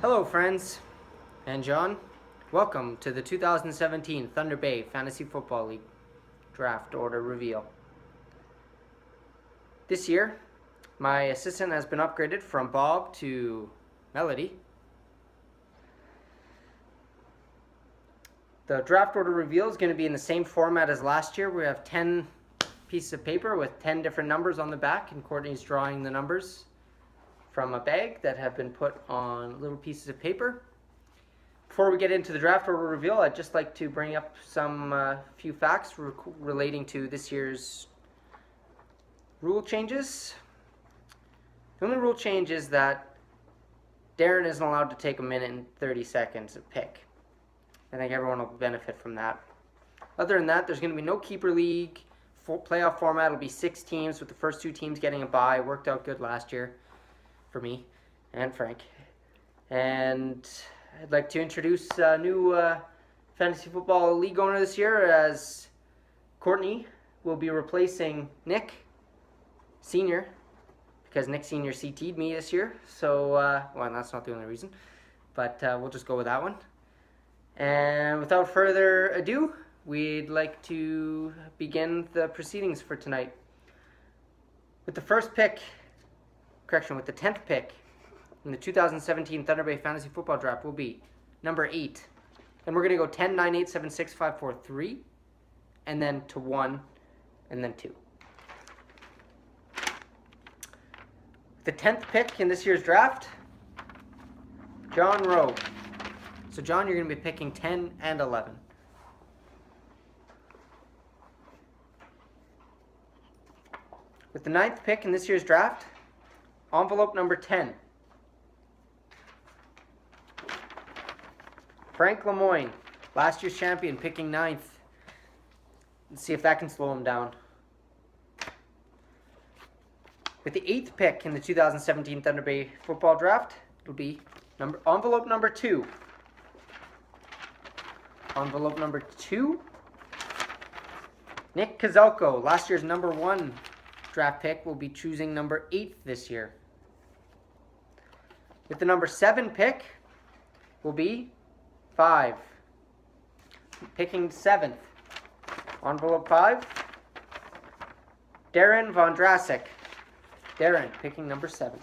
Hello, friends, and John. Welcome to the 2017 Thunder Bay Fantasy Football League Draft Order Reveal. This year, my assistant has been upgraded from Bob to Melody. The draft order reveal is going to be in the same format as last year. We have 10 pieces of paper with 10 different numbers on the back, and Courtney's drawing the numbers from a bag that have been put on little pieces of paper. Before we get into the draft order reveal, I'd just like to bring up some few facts relating to this year's rule changes. The only rule change is that Darren isn't allowed to take a minute and 30 seconds to pick. I think everyone will benefit from that. Other than that, there's going to be no keeper league. Playoff format will be 6 teams, with the first 2 teams getting a bye. Worked out good last year for me and Frank. And I'd like to introduce a new fantasy football league owner this year, as Courtney will be replacing Nick Senior, because Nick Senior CT'd me this year. So, well, that's not the only reason, but we'll just go with that one. And without further ado, we'd like to begin the proceedings for tonight. With the first pick, with the 10th pick in the 2017 Thunder Bay Fantasy Football Draft will be number 8. And we're going to go 10, 9, 8, 7, 6, 5, 4, 3, and then to 1, and then 2. The 10th pick in this year's draft, John Rowe. So, John, you're going to be picking 10 and 11. With the 9th pick in this year's draft, envelope number 10, Frank Lemoyne, last year's champion, picking 9th. Let's see if that can slow him down. With the 8th pick in the 2017 Thunder Bay Football Draft, it'll be envelope number 2. Envelope number 2, Nick Kozalko, last year's number 1 draft pick, will be choosing number 8 this year. With the number 7 pick will be 5. Picking 7th. Envelope 5, Darren Vondrasek. Darren picking number 7.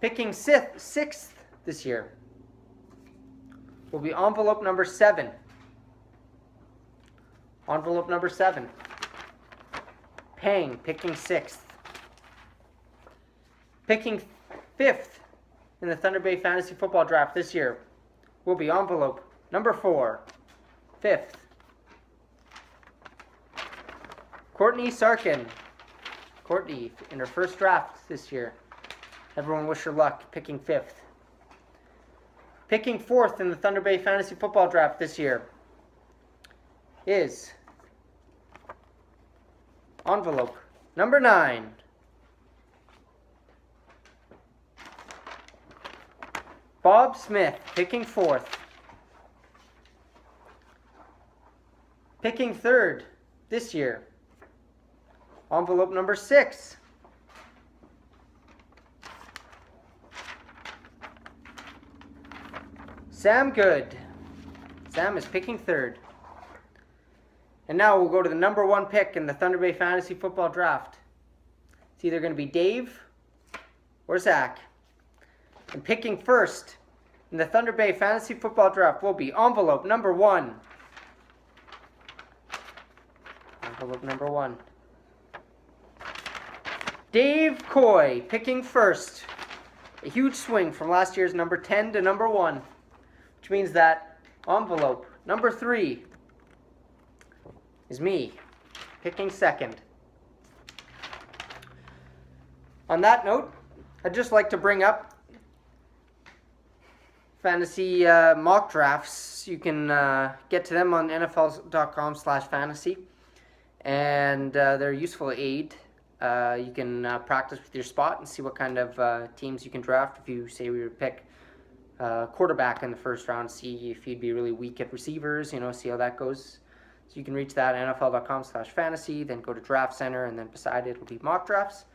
Picking 6th this year will be envelope number 7. Envelope number 7. Pang picking 6th. Picking 5th in the Thunder Bay Fantasy Football Draft this year will be envelope number 4. 5th. Courtney Sarkin. Courtney in her first draft this year. Everyone wish her luck, picking 5th. Picking 4th in the Thunder Bay Fantasy Football Draft this year is envelope number 9. Bob Smith, picking 4th. Picking 3rd this year, envelope number 6. Sam Good. Sam is picking 3rd. And now we'll go to the number 1 pick in the Thunder Bay Fantasy Football Draft. It's either going to be Dave or Zach. And picking 1st in the Thunder Bay Fantasy Football Draft will be envelope number 1. Envelope number 1. Dave Coy picking 1st. A huge swing from last year's number 10 to number 1. Which means that envelope number 3 is me, picking 2nd. On that note, I'd just like to bring up fantasy mock drafts. You can get to them on NFL.com/fantasy, and they're a useful aid. You can practice with your spot and see what kind of teams you can draft. If you say we would pick quarterback in the first round, see if you'd be really weak at receivers, see how that goes. So you can reach that at NFL.com/fantasy, then go to Draft Center, and then beside it will be mock drafts.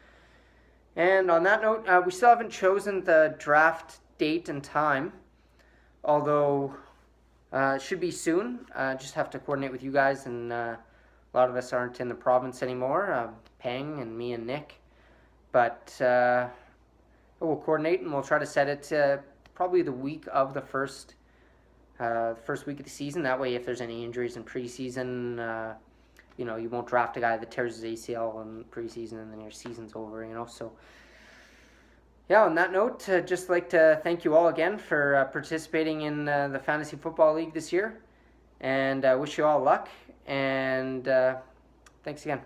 And on that note, we still haven't chosen the draft date and time, although it should be soon. Just have to coordinate with you guys, and a lot of us aren't in the province anymore, Peng and me and Nick. But we'll coordinate, and we'll try to set it probably the week of the first week of the season. That way, if there's any injuries in preseason, you won't draft a guy that tears his ACL in preseason and then your season's over, So, yeah, on that note, just like to thank you all again for participating in the Fantasy Football League this year, and wish you all luck, and thanks again.